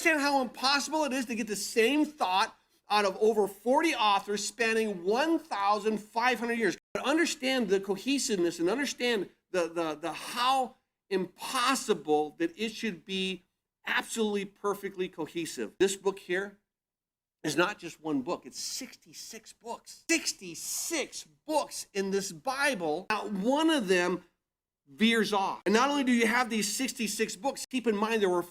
understand how impossible it is to get the same thought out of over 40 authors spanning 1,500 years? But understand the cohesiveness and understand the how impossible that it should be absolutely perfectly cohesive. This book here is not just one book, it's 66 books. 66 books in this Bible. Not one of them veers off. And not only do you have these 66 books, keep in mind there were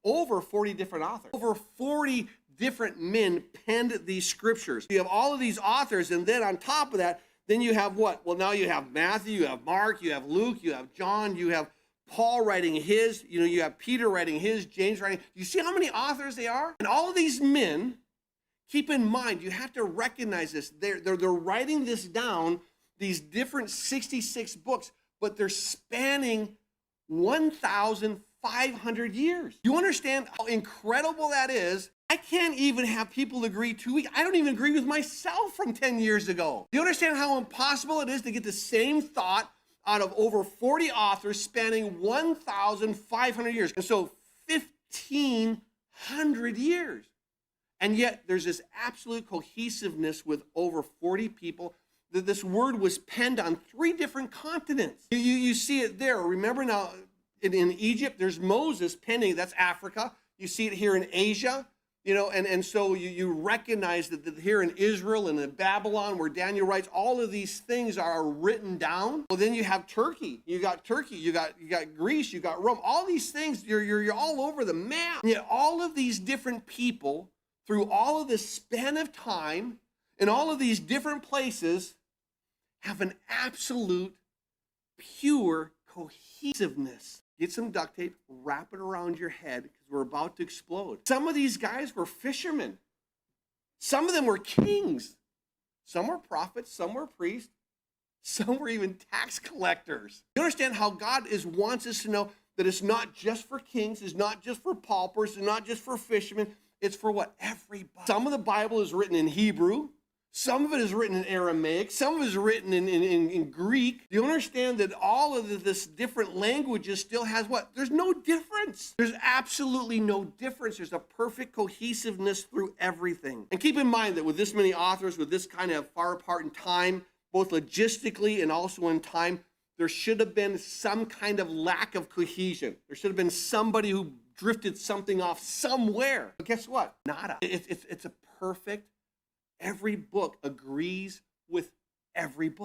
over 40 different authors. Over 40 different men penned these scriptures. You have all of these authors, and then on top of that, then you have what? Well, now you have Matthew, you have Mark, you have Luke, you have John, you have Paul writing his, you have Peter writing his, James writing. You see how many authors they are? And all of these men, keep in mind, you have to recognize this. They're writing this down, these different 66 books, but they're spanning 1,500 years. You understand how incredible that is? I can't even have people agree 2 weeks. I don't even agree with myself from 10 years ago. Do you understand how impossible it is to get the same thought out of over 40 authors spanning 1,500 years? And so 1,500 years. And yet there's this absolute cohesiveness with over 40 people. This word was penned on 3 different continents. You see it there. Remember now, in Egypt, there's Moses penning, that's Africa. You see it here in Asia. And so you recognize that here in Israel and in Babylon, where Daniel writes, all of these things are written down. Well, then you have Turkey. You got Greece. You got Rome. All these things, you're all over the map. And yet all of these different people, through all of this span of time, in all of these different places, have an absolute, pure cohesiveness. Get some duct tape, wrap it around your head, because we're about to explode. Some of these guys were fishermen. Some of them were kings. Some were prophets, some were priests, some were even tax collectors. You understand how God wants us to know that it's not just for kings, it's not just for paupers, it's not just for fishermen, it's for what? Everybody. Some of the Bible is written in Hebrew. Some of it is written in Aramaic. Some of it is written in Greek. You understand that all of this different languages still has what? There's no difference. There's absolutely no difference. There's a perfect cohesiveness through everything. And keep in mind that with this many authors, with this kind of far apart in time, both logistically and also in time, there should have been some kind of lack of cohesion. There should have been somebody who drifted something off somewhere. But guess what? Nada. It's a perfect. Every book agrees with every book.